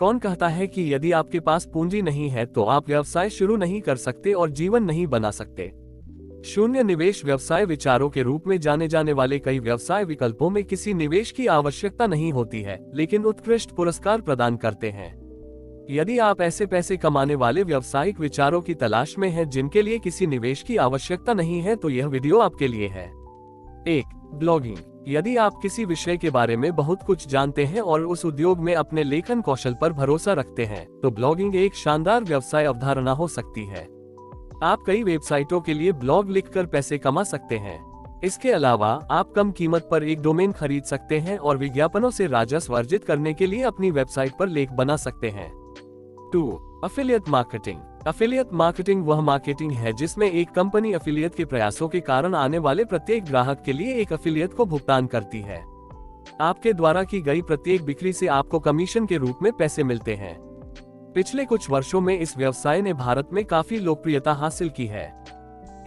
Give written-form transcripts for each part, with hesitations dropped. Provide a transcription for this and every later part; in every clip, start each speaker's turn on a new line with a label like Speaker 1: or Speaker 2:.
Speaker 1: कौन कहता है कि यदि आपके पास पूंजी नहीं है तो आप व्यवसाय शुरू नहीं कर सकते और जीवन नहीं बना सकते। शून्य निवेश व्यवसाय विचारों के रूप में जाने जाने वाले कई व्यवसाय विकल्पों में किसी निवेश की आवश्यकता नहीं होती है, लेकिन उत्कृष्ट पुरस्कार प्रदान करते हैं। यदि आप ऐसे पैसे कमाने वाले व्यावसायिक विचारों की तलाश में हैं जिनके लिए किसी निवेश की आवश्यकता नहीं है, तो यह वीडियो आपके लिए है। 1. ब्लॉगिंग। यदि आप किसी विषय के बारे में बहुत कुछ जानते हैं और उस उद्योग में अपने लेखन कौशल पर भरोसा रखते हैं, तो ब्लॉगिंग एक शानदार व्यवसाय अवधारणा हो सकती है। आप कई वेबसाइटों के लिए ब्लॉग लिखकर पैसे कमा सकते हैं। इसके अलावा आप कम कीमत पर एक डोमेन खरीद सकते हैं और विज्ञापनों से राजस्व अर्जित करने के लिए अपनी वेबसाइट पर लेख बना सकते हैं। 2. Affiliate marketing. एफिलिएट मार्केटिंग वह मार्केटिंग है जिसमें एक कंपनी एफिलिएट के प्रयासों के कारण आने वाले प्रत्येक ग्राहक के लिए एक एफिलिएट को भुगतान करती है। आपके द्वारा की गई प्रत्येक बिक्री से आपको कमीशन के रूप में पैसे मिलते हैं। पिछले कुछ वर्षों में इस व्यवसाय ने भारत में काफी लोकप्रियता हासिल की है।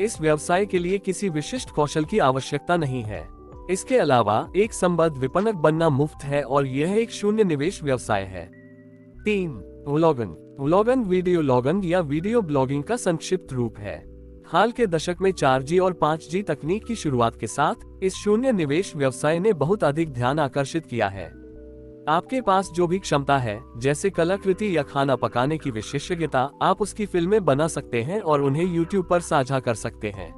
Speaker 1: इस व्यवसाय के लिए किसी विशिष्ट कौशल की आवश्यकता नहीं है। इसके अलावा एक संबद्ध विपणक बनना मुफ्त है और यह एक शून्य निवेश व्यवसाय है। 3. व्लॉगिंग। व्लॉगिंग वीडियो लॉगिंग या वीडियो ब्लॉगिंग का संक्षिप्त रूप है। हाल के दशक में 4G और 5G तकनीक की शुरुआत के साथ इस शून्य निवेश व्यवसाय ने बहुत अधिक ध्यान आकर्षित किया है। आपके पास जो भी क्षमता है, जैसे कलाकृति या खाना पकाने की विशेषज्ञता, आप उसकी फिल्में बना सकते हैं और उन्हें YouTube पर साझा कर सकते हैं।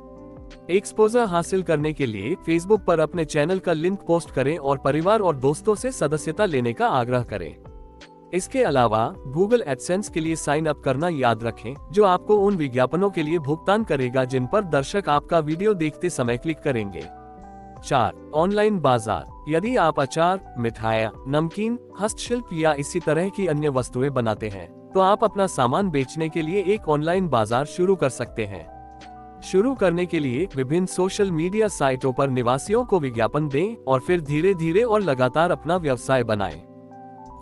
Speaker 1: एक्सपोजर हासिल करने के लिए Facebook पर अपने चैनल का लिंक पोस्ट करें और परिवार और दोस्तों से सदस्यता लेने का आग्रह करें। इसके अलावा Google AdSense के लिए साइन अप करना याद रखें, जो आपको उन विज्ञापनों के लिए भुगतान करेगा जिन पर दर्शक आपका वीडियो देखते समय क्लिक करेंगे। 4. ऑनलाइन बाजार। यदि आप अचार, मिठाइयाँ, नमकीन, हस्तशिल्प या इसी तरह की अन्य वस्तुएं बनाते हैं, तो आप अपना सामान बेचने के लिए एक ऑनलाइन बाजार शुरू कर सकते हैं। शुरू करने के लिए विभिन्न सोशल मीडिया साइटों पर निवासियों को विज्ञापन दें और फिर धीरे धीरे और लगातार अपना व्यवसाय बनाएं।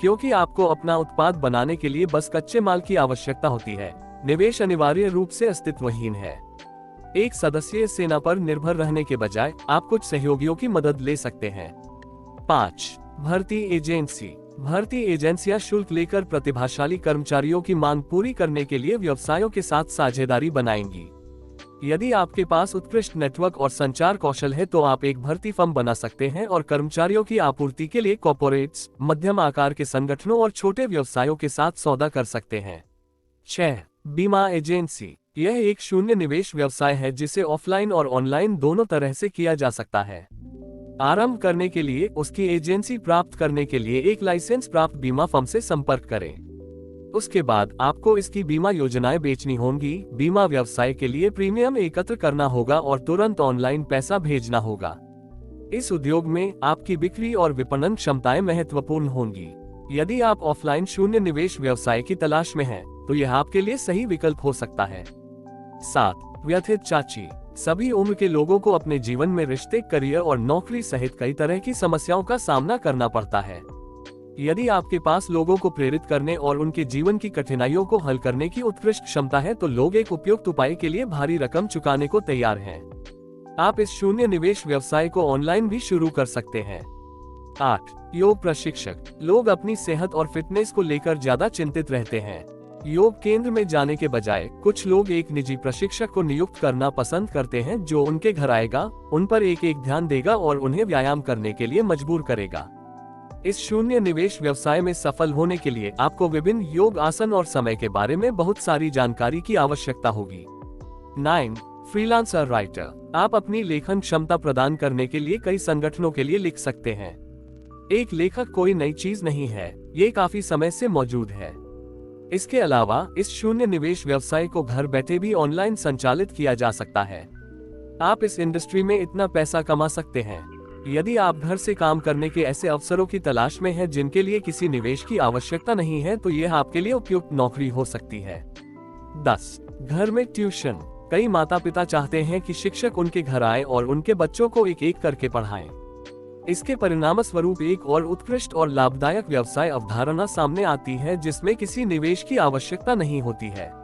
Speaker 1: क्योंकि आपको अपना उत्पाद बनाने के लिए बस कच्चे माल की आवश्यकता होती है, निवेश अनिवार्य रूप से अस्तित्वहीन है। एक सदस्यीय सेना पर निर्भर रहने के बजाय आप कुछ सहयोगियों की मदद ले सकते हैं। 5. भर्ती एजेंसी। भर्ती एजेंसियां शुल्क लेकर प्रतिभाशाली कर्मचारियों की मांग पूरी करने के लिए व्यवसायों के साथ साझेदारी बनाएंगी। यदि आपके पास उत्कृष्ट नेटवर्क और संचार कौशल है तो आप एक भर्ती फर्म बना सकते हैं और कर्मचारियों की आपूर्ति के लिए कॉर्पोरेट्स, मध्यम आकार के संगठनों और छोटे व्यवसायों के साथ सौदा कर सकते हैं। 6. बीमा एजेंसी। यह एक शून्य निवेश व्यवसाय है जिसे ऑफलाइन और ऑनलाइन दोनों तरह से किया जा सकता है। आरंभ करने के लिए उसकी एजेंसी प्राप्त करने के लिए एक लाइसेंस प्राप्त बीमा फर्म से संपर्क करें। उसके बाद आपको इसकी बीमा योजनाएं बेचनी होंगी, बीमा व्यवसाय के लिए प्रीमियम एकत्र करना होगा और तुरंत ऑनलाइन पैसा भेजना होगा। इस उद्योग में आपकी बिक्री और विपणन क्षमताएं महत्वपूर्ण होंगी। यदि आप ऑफलाइन शून्य निवेश व्यवसाय की तलाश में हैं, तो यह आपके लिए सही विकल्प हो सकता है। 7. व्यथित चाची। सभी उम्र के लोगों को अपने जीवन में रिश्ते, करियर और नौकरी सहित कई तरह की समस्याओं का सामना करना पड़ता है। यदि आपके पास लोगों को प्रेरित करने और उनके जीवन की कठिनाइयों को हल करने की उत्कृष्ट क्षमता है, तो लोग एक उपयुक्त उपाय के लिए भारी रकम चुकाने को तैयार हैं। आप इस शून्य निवेश व्यवसाय को ऑनलाइन भी शुरू कर सकते हैं। 8. योग प्रशिक्षक। लोग अपनी सेहत और फिटनेस को लेकर ज्यादा चिंतित रहते हैं। योग केंद्र में जाने के बजाय कुछ लोग एक निजी प्रशिक्षक को नियुक्त करना पसंद करते हैं, जो उनके घर आएगा, उन पर एक ध्यान देगा और उन्हें व्यायाम करने के लिए मजबूर करेगा। इस शून्य निवेश व्यवसाय में सफल होने के लिए आपको विभिन्न योग आसन और समय के बारे में बहुत सारी जानकारी की आवश्यकता होगी। 9. Freelancer writer. आप अपनी लेखन क्षमता प्रदान करने के लिए कई संगठनों के लिए लिख सकते हैं। एक लेखक कोई नई चीज नहीं है, ये काफी समय से मौजूद है। इसके अलावा इस शून्य निवेश व्यवसाय को घर बैठे भी ऑनलाइन संचालित किया जा सकता है। आप इस इंडस्ट्री में इतना पैसा कमा सकते हैं। यदि आप घर से काम करने के ऐसे अवसरों की तलाश में हैं जिनके लिए किसी निवेश की आवश्यकता नहीं है, तो यह आपके लिए उपयुक्त नौकरी हो सकती है। 10. घर में ट्यूशन। कई माता पिता चाहते हैं कि शिक्षक उनके घर आए और उनके बच्चों को एक एक करके पढ़ाएं। इसके परिणामस्वरूप एक और उत्कृष्ट और लाभदायक व्यवसाय अवधारणा सामने आती है जिसमें किसी निवेश की आवश्यकता नहीं होती है।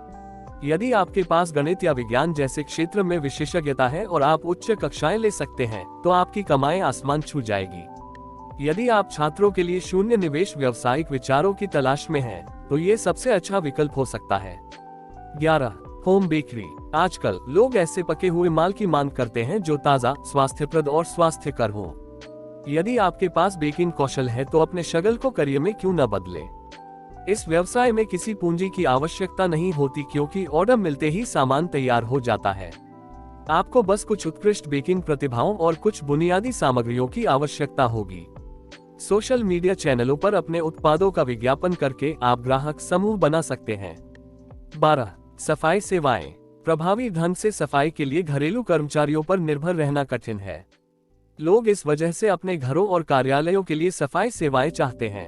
Speaker 1: यदि आपके पास गणित या विज्ञान जैसे क्षेत्र में विशेषज्ञता है और आप उच्च कक्षाएं ले सकते हैं, तो आपकी कमाई आसमान छू जाएगी। यदि आप छात्रों के लिए शून्य निवेश व्यावसायिक विचारों की तलाश में हैं, तो ये सबसे अच्छा विकल्प हो सकता है। 11. Home bakery. आजकल लोग ऐसे पके हुए माल की मांग करते हैं जो ताज़ा, स्वास्थ्यप्रद और स्वास्थ्यकर हो। यदि आपके पास बेकिंग कौशल है तो अपने शगल को करियर में क्यों न बदले। इस व्यवसाय में किसी पूंजी की आवश्यकता नहीं होती क्योंकि ऑर्डर मिलते ही सामान तैयार हो जाता है। आपको बस कुछ उत्कृष्ट बेकिंग प्रतिभाओं और कुछ बुनियादी सामग्रियों की आवश्यकता होगी। सोशल मीडिया चैनलों पर अपने उत्पादों का विज्ञापन करके आप ग्राहक समूह बना सकते हैं। 12. सफाई सेवाएं। प्रभावी ढंग से सफाई के लिए घरेलू कर्मचारियों पर निर्भर रहना कठिन है। लोग इस वजह से अपने घरों और कार्यालयों के लिए सफाई सेवाएं चाहते हैं।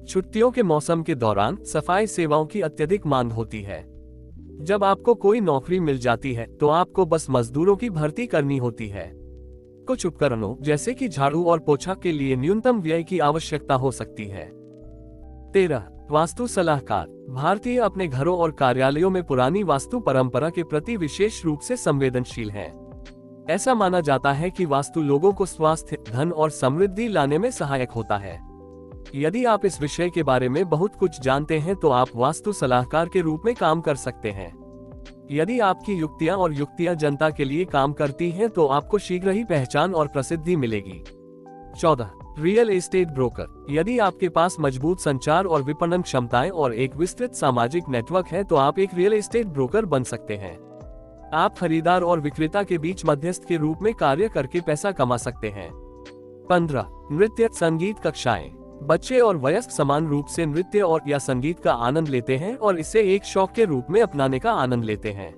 Speaker 1: छुट्टियों के मौसम के दौरान सफाई सेवाओं की अत्यधिक मांग होती है। जब आपको कोई नौकरी मिल जाती है तो आपको बस मजदूरों की भर्ती करनी होती है। कुछ उपकरणों जैसे कि झाड़ू और पोछा के लिए न्यूनतम व्यय की आवश्यकता हो सकती है। 13. वास्तु सलाहकार। भारतीय अपने घरों और कार्यालयों में पुरानी वास्तु परंपरा के प्रति विशेष रूप से संवेदनशील हैं। ऐसा माना जाता है कि वास्तु लोगों को स्वास्थ्य, धन और समृद्धि लाने में सहायक होता है। यदि आप इस विषय के बारे में बहुत कुछ जानते हैं तो आप वास्तु सलाहकार के रूप में काम कर सकते हैं। यदि आपकी युक्तियां जनता के लिए काम करती हैं तो आपको शीघ्र ही पहचान और प्रसिद्धि मिलेगी। 14. Real estate broker. यदि आपके पास मजबूत संचार और विपणन क्षमताएं और एक विस्तृत सामाजिक नेटवर्क है तो आप एक रियल एस्टेट ब्रोकर बन सकते हैं। आप खरीदार और विक्रेता के बीच मध्यस्थ के रूप में कार्य करके पैसा कमा सकते हैं। 15. नृत्य संगीत कक्षाएं। बच्चे और वयस्क समान रूप से नृत्य और या संगीत का आनंद लेते हैं और इसे एक शौक के रूप में अपनाने का आनंद लेते हैं।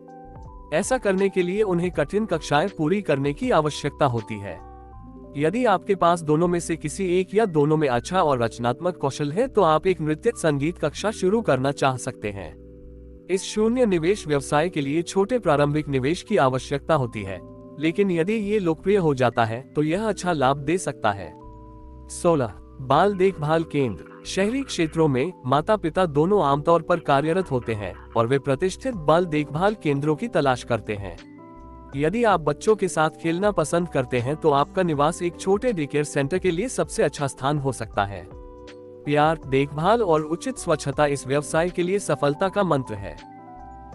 Speaker 1: ऐसा करने के लिए उन्हें कठिन कक्षाएं पूरी करने की आवश्यकता होती है। यदि आपके पास दोनों में से किसी एक या दोनों में अच्छा और रचनात्मक कौशल है तो आप एक नृत्य संगीत कक्षा शुरू करना चाह सकते हैं। इस शून्य निवेश व्यवसाय के लिए छोटे प्रारंभिक निवेश की आवश्यकता होती है, लेकिन यदि ये लोकप्रिय हो जाता है तो यह अच्छा लाभ दे सकता है। 16. बाल देखभाल केंद्र। शहरी क्षेत्रों में माता पिता दोनों आमतौर पर कार्यरत होते हैं और वे प्रतिष्ठित बाल देखभाल केंद्रों की तलाश करते हैं। यदि आप बच्चों के साथ खेलना पसंद करते हैं तो आपका निवास एक छोटे डे केयर सेंटर के लिए सबसे अच्छा स्थान हो सकता है। प्यार, देखभाल और उचित स्वच्छता इस व्यवसाय के लिए सफलता का मंत्र है।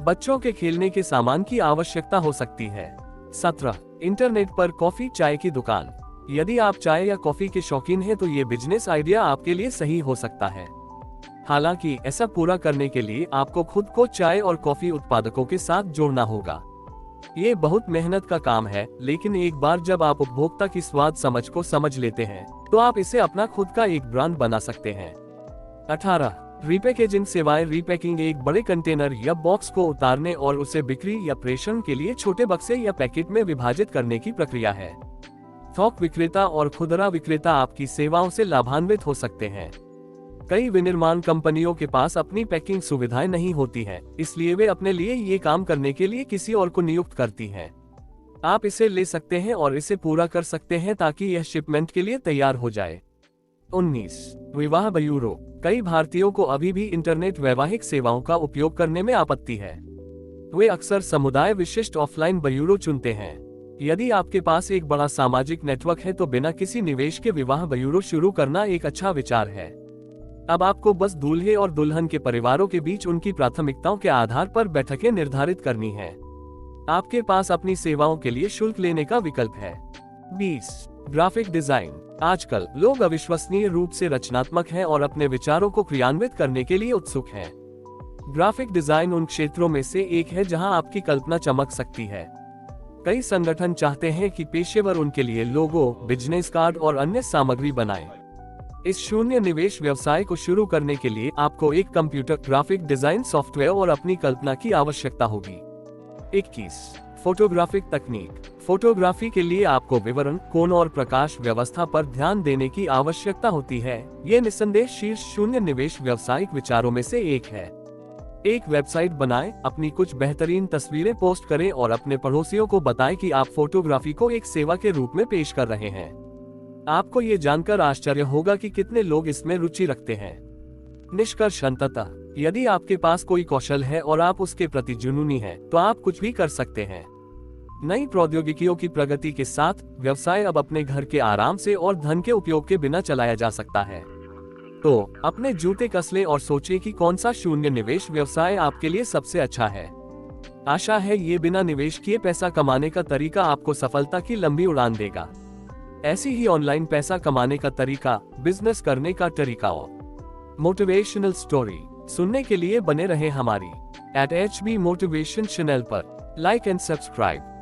Speaker 1: बच्चों के खेलने के सामान की आवश्यकता हो सकती है। 17. इंटरनेट पर कॉफी चाय की दुकान। यदि आप चाय या कॉफी के शौकीन हैं तो ये बिजनेस आइडिया आपके लिए सही हो सकता है। हालांकि ऐसा पूरा करने के लिए आपको खुद को चाय और कॉफी उत्पादकों के साथ जोड़ना होगा। ये बहुत मेहनत का काम है, लेकिन एक बार जब आप उपभोक्ता की स्वाद समझ को समझ लेते हैं तो आप इसे अपना खुद का एक ब्रांड बना सकते हैं। 18. रीपैकेजिंग सेवाएं। रीपैकिंग एक बड़े कंटेनर या बॉक्स को उतारने और उसे बिक्री या प्रेषण के लिए छोटे बक्से या पैकेट में विभाजित करने की प्रक्रिया है। थोक विक्रेता और खुदरा विक्रेता आपकी सेवाओं से लाभान्वित हो सकते हैं। कई विनिर्माण कंपनियों के पास अपनी पैकिंग सुविधाएं नहीं होती हैं, इसलिए वे अपने लिए ये काम करने के लिए किसी और को नियुक्त करती हैं। आप इसे ले सकते हैं और इसे पूरा कर सकते हैं ताकि यह शिपमेंट के लिए तैयार हो जाए। 19. विवाह ब्यूरो। कई भारतीयों को अभी भी इंटरनेट वैवाहिक सेवाओं का उपयोग करने में आपत्ति है। वे अक्सर समुदाय विशिष्ट ऑफलाइन ब्यूरो चुनते हैं। यदि आपके पास एक बड़ा सामाजिक नेटवर्क है तो बिना किसी निवेश के विवाह ब्यूरो शुरू करना एक अच्छा विचार है। अब आपको बस दूल्हे और दुल्हन के परिवारों के बीच उनकी प्राथमिकताओं के आधार पर बैठकें निर्धारित करनी है। आपके पास अपनी सेवाओं के लिए शुल्क लेने का विकल्प है। 20. Graphic design. आजकल लोग अविश्वसनीय रूप से रचनात्मक हैं और अपने विचारों को क्रियान्वित करने के लिए उत्सुक हैं। ग्राफिक डिजाइन उन क्षेत्रों में से एक है जहां आपकी कल्पना चमक सकती है। कई संगठन चाहते हैं कि पेशेवर उनके लिए लोगो, बिजनेस कार्ड और अन्य सामग्री बनाएं। इस शून्य निवेश व्यवसाय को शुरू करने के लिए आपको एक कंप्यूटर ग्राफिक डिजाइन सॉफ्टवेयर और अपनी कल्पना की आवश्यकता होगी। 21. फोटोग्राफिक तकनीक। फोटोग्राफी के लिए आपको विवरण, कोण और प्रकाश व्यवस्था पर ध्यान देने की आवश्यकता होती है। ये निस्संदेह शीर्ष शून्य निवेश व्यावसायिक विचारों में से एक है। एक वेबसाइट बनाएं, अपनी कुछ बेहतरीन तस्वीरें पोस्ट करें और अपने पड़ोसियों को बताएं कि आप फोटोग्राफी को एक सेवा के रूप में पेश कर रहे हैं। आपको ये जानकर आश्चर्य होगा कि कितने लोग इसमें रुचि रखते हैं। निष्कर्ष अंततः, यदि आपके पास कोई कौशल है और आप उसके प्रति जुनूनी हैं, तो आप कुछ भी कर सकते हैं। नई प्रौद्योगिकियों की प्रगति के साथ व्यवसाय अब अपने घर के आराम से और धन के उपयोग के बिना चलाया जा सकता है। तो अपने जूते कस लें और सोचिए कि कौन सा शून्य निवेश व्यवसाय आपके लिए सबसे अच्छा है। आशा है ये बिना निवेश किए पैसा कमाने का तरीका आपको सफलता की लंबी उड़ान देगा। ऐसी ही ऑनलाइन पैसा कमाने का तरीका, बिजनेस करने का तरीका और मोटिवेशनल स्टोरी सुनने के लिए बने रहे हमारी @HB मोटिवेशन चैनल पर। Like and subscribe.